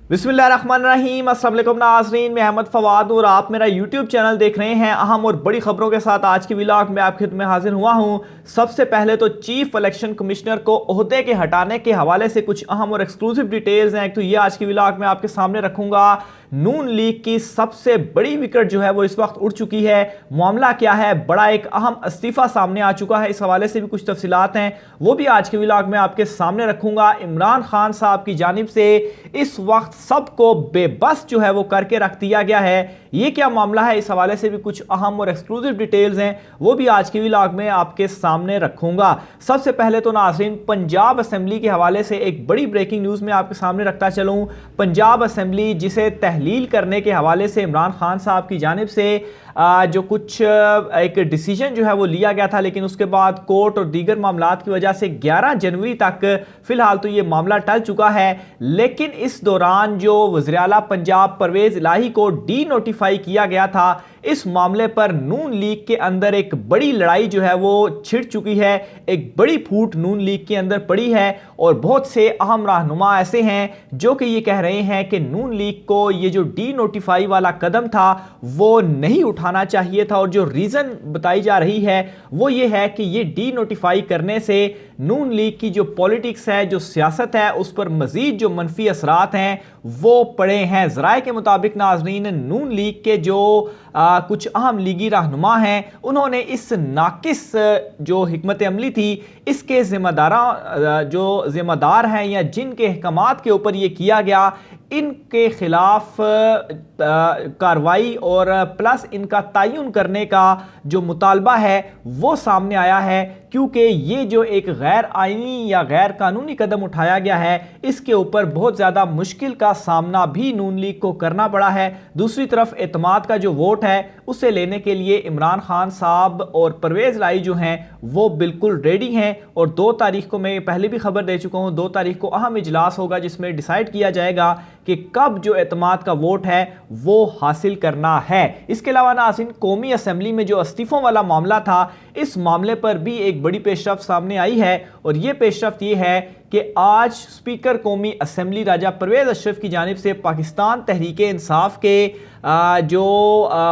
बिस्मिल्लाहिर्रहमानिर्रहीम। अस्सलाम वालेकुम नाज़रीन, मैं अहमद फवाद और आप मेरा यूट्यूब चैनल देख रहे हैं। अहम और बड़ी खबरों के साथ आज की व्लॉग में आपकी खिदमत में हाजिर हुआ हूं। सबसे पहले तो चीफ इलेक्शन कमिश्नर को ओहदे के हटाने के हवाले से कुछ अहम और एक्सक्लूसिव डिटेल्स हैं, तो ये आज की व्लॉग में आपके सामने रखूंगा। नून लीग की सबसे बड़ी विकेट जो है वो इस वक्त उड़ चुकी है। मामला क्या है, बड़ा एक अहम इस्तीफा सामने आ चुका है। इस हवाले से भी कुछ तफसीलात हैं, वो भी आज के व्लॉग में आपके सामने रखूंगा। इमरान खान साहब की जानिब से इस वक्त सबको बेबस जो है वो करके रख दिया गया है। ये क्या मामला है, इस हवाले से भी कुछ अहम और एक्सक्लूसिव डिटेल्स हैं, वो भी आज की व्लॉग में आपके सामने रखूंगा। सबसे पहले तो नाज़रीन, पंजाब असेंबली के हवाले से एक बड़ी ब्रेकिंग न्यूज़ में आपके सामने रखता चलूं। पंजाब असेंबली जिसे तहलील करने के हवाले से इमरान खान साहब की जानिब से जो कुछ एक डिसीजन जो है वो लिया गया था, लेकिन उसके बाद कोर्ट और दीगर मामलात की वजह से 11 जनवरी तक फिलहाल तो ये मामला टल चुका है। लेकिन इस दौरान जो वज़ीर आला पंजाब परवेज़ इलाही को डी नोटिफाई किया गया था, इस मामले पर नून लीग के अंदर एक बड़ी लड़ाई जो है वो छिड़ चुकी है। एक बड़ी फूट नून लीग के अंदर पड़ी है और बहुत से अहम रहनुमा ऐसे हैं जो कि ये कह रहे हैं कि नून लीग को ये जो डी नोटिफाई वाला कदम था वो नहीं उठाना चाहिए था। और जो रीज़न बताई जा रही है वो ये है कि ये डी नोटिफाई करने से नून लीग की जो पॉलिटिक्स है, जो सियासत है, उस पर मजीद जो मनफी असरात हैं वो पड़े हैं। ज़राए के मुताबिक नाज़रीन, नून लीग के जो कुछ अहम लीगी रहनुमा हैं, उन्होंने इस नाकिस जो हिकमत अमली थी इसके जो जिम्मेदार हैं या जिनके अहकामात के ऊपर ये किया गया, इनके खिलाफ कार्रवाई और प्लस इनका तयन करने का जो मुतालबा है वो सामने आया है। क्योंकि ये जो एक गैर आईनी या गैर कानूनी कदम उठाया गया है, इसके ऊपर बहुत ज़्यादा मुश्किल का सामना भी नून लीग को करना पड़ा है। दूसरी तरफ एतमाद का जो वोट है उसे लेने के लिए इमरान खान साहब और परवेज़ इलाही जो हैं वो बिल्कुल रेडी हैं। और 2 तारीख को, मैं पहले भी खबर दे चुका हूँ, 2 तारीख को अहम इजलास होगा जिसमें डिसाइड किया जाएगा कि कब जो एतमाद का वोट है वो हासिल करना है। इसके अलावा नाज़रीन, कौमी असेंबली में जो इस्तीफ़ों वाला मामला था, इस मामले पर भी एक बड़ी पेशरफ्त सामने आई है। और ये पेशरफ्त ये है कि आज स्पीकर कौमी असेंबली राजा परवेज़ अशरफ की जानिब से पाकिस्तान तहरीक इंसाफ के जो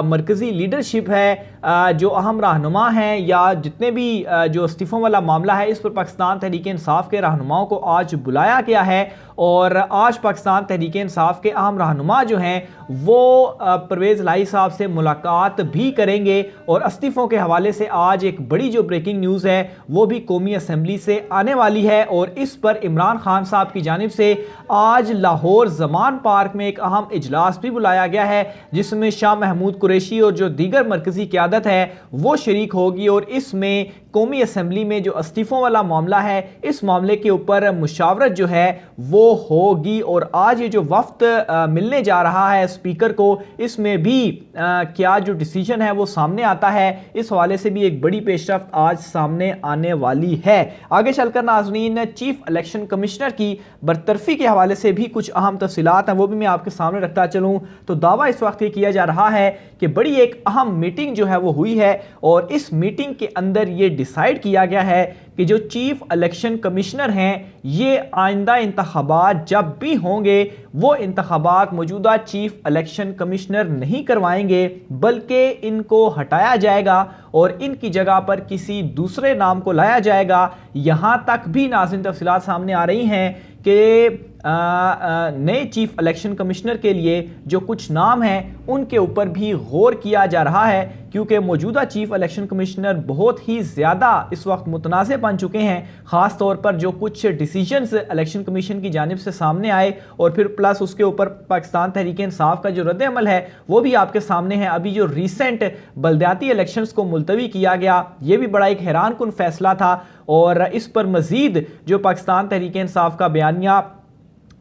मरकज़ी लीडरशिप है, जो अहम रहनुमा हैं या जितने भी जो इस्तीफ़ों वाला मामला है, इस पर पाकिस्तान तहरीक इंसाफ के रहनुमाओं को आज बुलाया गया है। और आज पाकिस्तान तहरीक इंसाफ के अहम रहनुमा जो हैं वो परवेज़ इलाही साहब से मुलाकात भी करेंगे। और इस्तीफ़ों के हवाले से आज एक बड़ी जो ब्रेकिंग न्यूज़ है वो भी कौमी असेंबली से आने वाली है। और इस पर इमरान खान साहब की जानिब से आज लाहौर ज़मान पार्क में एक अहम इजलास भी बुलाया गया है, जिसमें शाह महमूद कुरैशी और जो दीगर मरकज़ी क़यादत है वो शरीक होगी। और इसमें कौमी असेंबली में जो इस्तीफ़ों वाला मामला है, इस मामले के ऊपर मुशावरत जो है वो होगी। और आज ये जो वफ्त मिलने जा रहा है स्पीकर को, इसमें भी क्या जो डिसीजन है वो सामने आता है, इस हवाले से भी एक बड़ी पेशरफ्त आज सामने आने वाली है। आगे चलकर नाज़रीन, चीफ इलेक्शन कमिश्नर की बरतरफी के हवाले से भी कुछ अहम तफसीलात हैं, वो भी मैं आपके सामने रखता चलूँ। तो दावा इस वक्त ये किया जा रहा है कि बड़ी एक अहम मीटिंग जो है वो हुई है और इस मीटिंग के अंदर ये डिसाइड किया गया है कि जो चीफ इलेक्शन कमिश्नर हैं ये आइंदा इंतखाबात जब भी होंगे वो इंतखाबात मौजूदा चीफ इलेक्शन कमिश्नर नहीं करवाएंगे, बल्कि इनको हटाया जाएगा और इनकी जगह पर किसी दूसरे नाम को लाया जाएगा। यहाँ तक भी नाज़रीन तफसीलात सामने आ रही हैं कि नए चीफ इलेक्शन कमिश्नर के लिए जो कुछ नाम हैं उनके ऊपर भी गौर किया जा रहा है, क्योंकि मौजूदा चीफ इलेक्शन कमिश्नर बहुत ही ज़्यादा इस वक्त मुतनाज़ बन चुके हैं। ख़ास तौर पर जो कुछ डिसीजंस इलेक्शन कमीशन की जानिब से सामने आए और फिर प्लस उसके ऊपर पाकिस्तान तहरीक इंसाफ का जो रद्द-ए-अमल है वो भी आपके सामने है। अभी जो रिसेंट बल्दियाती इलेक्शंस को मुलतवी किया गया, ये भी बड़ा एक हैरान कुन फैसला था। और इस पर मज़ीद जो पाकिस्तान तहरीक इंसाफ का बयानिया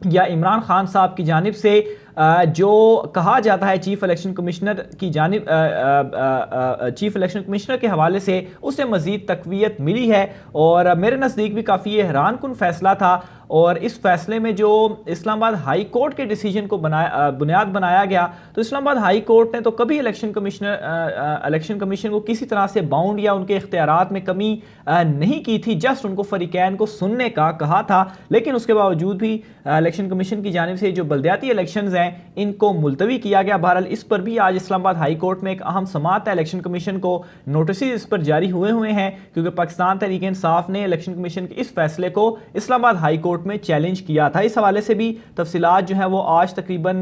या इमरान खान साहब की जानिब से जो कहा जाता है चीफ इलेक्शन कमिश्नर की जानिब चीफ इलेक्शन कमिश्नर के हवाले से, उसे मज़ीद तक़वियत मिली है। और मेरे नज़दीक भी काफ़ी हैरान कुन फैसला था। और इस फैसले में जो इस्लामाबाद हाई कोर्ट के डिसीजन को बुनियाद बनाया गया, तो इस्लामाबाद हाई कोर्ट ने तो कभी इलेक्शन कमीशन को किसी तरह से बाउंड या उनके इख्तियारात में कमी नहीं की थी, जस्ट उनको फरीकैन को सुनने का कहा था। लेकिन उसके बावजूद भी इलेक्शन कमीशन की जानिब से जो बल्दियाती इलेक्शंस हैं इनको मुलतवी किया गया। बहरहाल इस पर भी आज इस्लामाबाद हाई कोर्ट में एक अहम समाअत है। इलेक्शन कमीशन को नोटिस इस पर जारी हुए हैं, क्योंकि पाकिस्तान तहरीक इंसाफ ने इलेक्शन कमीशन के इस फैसले को इस्लामाबाद हाई कोर्ट में चैलेंज किया था। इस हवाले से भी तफसीलात जो है वो आज तकरीबन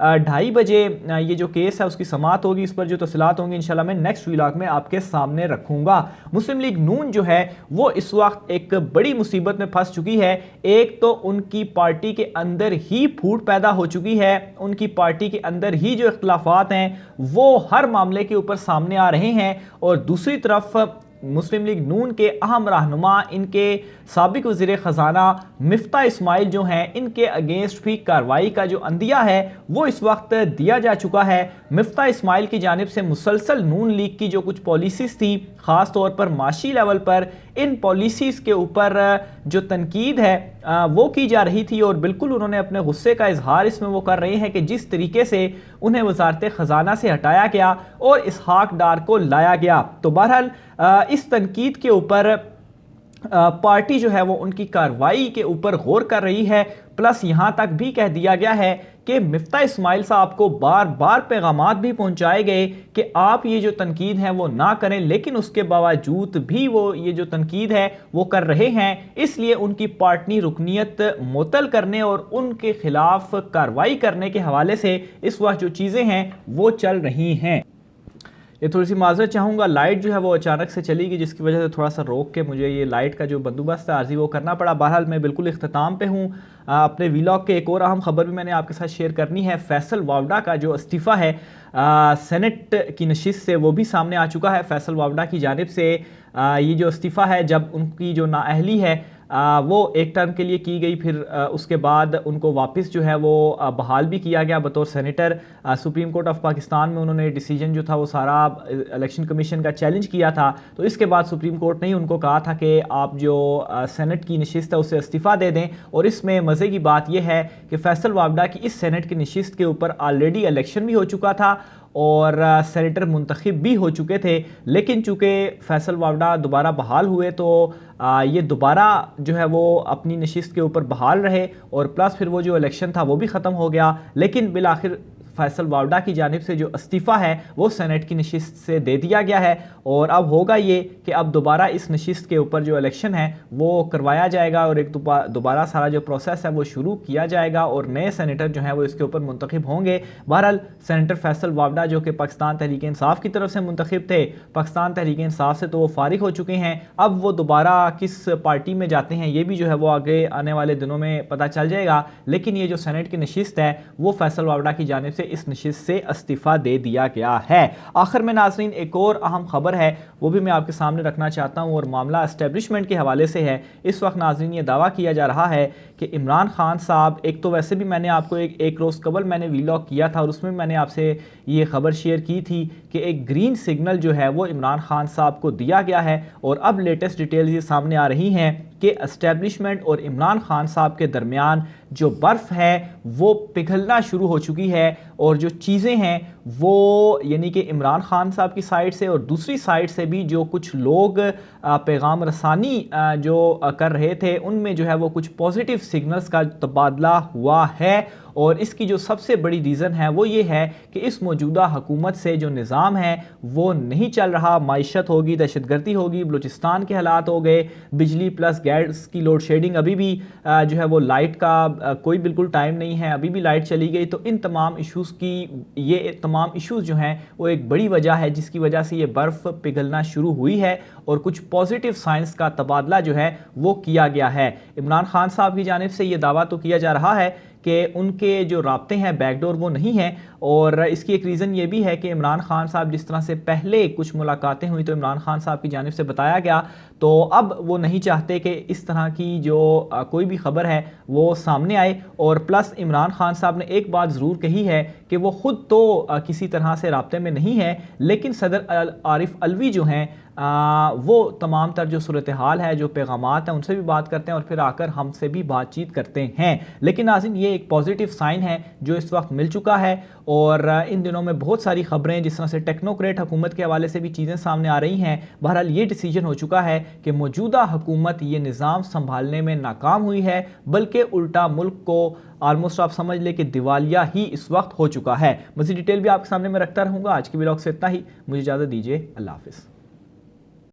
2:30 बजे ये जो केस है उसकी समाअत होगी। इस पर जो तफसीलात होंगी इंशाल्लाह मैं नेक्स्ट व्लॉग में आपके सामने रखूंगा। मुस्लिम लीग नून जो है वो इस वक्त एक बड़ी मुसीबत में फंस चुकी है। एक तो उनकी पार्टी के अंदर ही फूट पैदा हो चुकी है, उनकी पार्टी के अंदर ही जो इख्तिलाफात हैं वो हर मामले के ऊपर सामने आ रहे हैं। और दूसरी तरफ मुस्लिम लीग नून के अहम रहनुमा, इनके साबिक वज़ीर ख़जाना मिफ्ता इस्माइल जो हैं, इनके अगेंस्ट भी कार्रवाई का जो अंदिया है वो इस वक्त दिया जा चुका है। मिफ्ता इस्माइल की जानिब से मुसलसल नून लीग की जो कुछ पॉलिसीज़ थी, ख़ास तौर पर माशी लेवल पर, इन पॉलिसीज़ के ऊपर जो तनकीद है वो की जा रही थी। और बिल्कुल उन्होंने अपने गुस्से का इजहार इसमें वो कर रहे हैं कि जिस तरीके से उन्हें वजारत ख़जाना से हटाया गया और इसहाक डार को लाया गया। तो बहरहाल इस तनकीद के ऊपर पार्टी जो है वो उनकी कार्रवाई के ऊपर गौर कर रही है। प्लस यहाँ तक भी कह दिया गया है कि मिफ्ता इस्माइल साहब को बार बार पैगामात भी पहुँचाए गए कि आप ये जो तनकीद है वो ना करें, लेकिन उसके बावजूद भी वो ये जो तनकीद है वो कर रहे हैं। इसलिए उनकी पार्टी रुकनीत मुअत्तल करने और उनके खिलाफ कार्रवाई करने के हवाले से इस वक्त जो चीज़ें हैं वो चल रही हैं। ये थोड़ी सी माजरत चाहूँगा, लाइट जो है वो अचानक से चली गई, जिसकी वजह से थोड़ा सा रोक के मुझे ये लाइट का जो बंदोबस्त है आर्जी वो करना पड़ा। बहरहाल मैं बिल्कुल इख्तिताम पे हूँ। अपने व्लॉग के एक और अहम खबर भी मैंने आपके साथ शेयर करनी है। फैसल वावडा का जो इस्तीफ़ा है सेनेट की नशिस्त से वो भी सामने आ चुका है। फैसल वावडा की जानिब से ये जो इस्तीफ़ा है, जब उनकी जो नाअहली है वो एक टर्म के लिए की गई, फिर उसके बाद उनको वापस जो है वो बहाल भी किया गया बतौर senator. Supreme court of Pakistan में उन्होंने डिसीजन जो था वो सारा इलेक्शन कमीशन का चैलेंज किया था। तो इसके बाद सुप्रीम कोर्ट ने ही उनको कहा था कि आप जो सेनेट की नशिस्त है उससे इस्तीफ़ा दे दें। और इसमें मज़े की बात यह है कि फैसल वावडा की इस सेनेट की नशिस्त के ऊपर ऑलरेडी इलेक्शन भी हो चुका था और सेनेटर मुंतखब भी हो चुके थे। लेकिन चूँकि फैसल वावडा दोबारा बहाल हुए तो ये दोबारा जो है वो अपनी नशिस्त के ऊपर बहाल रहे और प्लस फिर वो जो इलेक्शन था वो भी ख़त्म हो गया। लेकिन बिलाखिर फैसल वावडा की जानिब से जो इस्तीफ़ा है वो सेनेट की नशिस्त से दे दिया गया है। और अब होगा ये कि अब दोबारा इस नशिस्त के ऊपर जो इलेक्शन है वो करवाया जाएगा और एक दोबारा सारा जो प्रोसेस है वो शुरू किया जाएगा और नए सेनेटर जो हैं वो इसके ऊपर मुंतखब होंगे। बहरहाल सेनेटर फैसल वावडा जो कि पाकिस्तान तहरीक इंसाफ की तरफ से मुंतखब थे, पाकिस्तान तहरीक इंसाफ से तो वो फारिग हो चुके हैं। अब वो दोबारा किस पार्टी में जाते हैं ये भी जो है वो आगे आने वाले दिनों में पता चल जाएगा। लेकिन ये जो सेनेट की नशिस्त है वो फैसल वावडा की जानिब से इस नशिस्त से इस्तीफ़ा दे दिया गया है। आखिर में नाज़रीन एक और अहम खबर है वो भी मैं आपके सामने रखना चाहता हूँ और मामला एस्टेब्लिशमेंट के हवाले से है। इस वक्त नाज़रीन ये दावा किया जा रहा है कि इमरान खान साहब, एक तो वैसे भी मैंने आपको एक रोज़ कबल मैंने व्लॉग किया था और उसमें मैंने आपसे ये खबर शेयर की थी कि एक ग्रीन सिग्नल जो है वो इमरान खान साहब को दिया गया है। और अब लेटेस्ट डिटेल्स ये सामने आ रही हैं कि एस्टेब्लिशमेंट और इमरान खान साहब के दरमियान जो बर्फ़ है वो पिघलना शुरू हो चुकी है और जो चीज़ें हैं वो यानी कि इमरान खान साहब की साइड से और दूसरी साइड से भी जो कुछ लोग पैगाम रसानी जो कर रहे थे उनमें जो है वो कुछ पॉजिटिव सिग्नल्स का तबादला हुआ है। और इसकी जो सबसे बड़ी रीज़न है वो ये है कि इस मौजूदा हुकूमत से जो निज़ाम है वो नहीं चल रहा। माइशत होगी, दहशतगर्दी होगी, बलूचिस्तान के हालात हो गए, बिजली प्लस गैस की लोड शेडिंग, अभी भी जो है वो लाइट का कोई बिल्कुल टाइम नहीं है, अभी भी लाइट चली गई। तो इन तमाम इशूज़ की ये तमाम इशूज़ जो हैं वो एक बड़ी वजह है जिसकी वजह से ये बर्फ़ पिघलना शुरू हुई है और कुछ पॉजिटिव साइंस का तबादला जो है वो किया गया है। इमरान खान साहब की जानिब से ये दावा तो किया जा रहा है कि उनके जो राब्ते हैं बैकडोर वो नहीं है। और इसकी एक रीज़न ये भी है कि इमरान खान साहब जिस तरह से पहले कुछ मुलाकातें हुई तो इमरान खान साहब की जानिब से बताया गया, तो अब वो नहीं चाहते कि इस तरह की जो कोई भी खबर है वो सामने आए। और प्लस इमरान खान साहब ने एक बात ज़रूर कही है कि वो ख़ुद तो किसी तरह से राब्ते में नहीं है, लेकिन सदर आरिफ अलवी जो हैं वो तमाम तर जो सूरत हाल है, जो पैगामात हैं, उनसे भी बात करते हैं और फिर आकर हमसे भी बातचीत करते हैं। लेकिन नाज़रीन, ये एक पॉजिटिव साइन है जो इस वक्त मिल चुका है। और इन दिनों में बहुत सारी खबरें जिस तरह से टेक्नोक्रेट हुकूमत के हवाले से भी चीज़ें सामने आ रही हैं। बहरहाल ये डिसीजन हो चुका है कि मौजूदा हुकूमत ये निज़ाम संभालने में नाकाम हुई है, बल्कि उल्टा मुल्क को ऑलमोस्ट आप समझ लें कि दिवालिया ही इस वक्त हो चुका है। मज़ीद डिटेल भी आपके सामने मैं रखता रहूँगा। आज के व्लॉग से इतना ही, मुझे इजाज़त दीजिए। अल्लाह हाफ़िज़।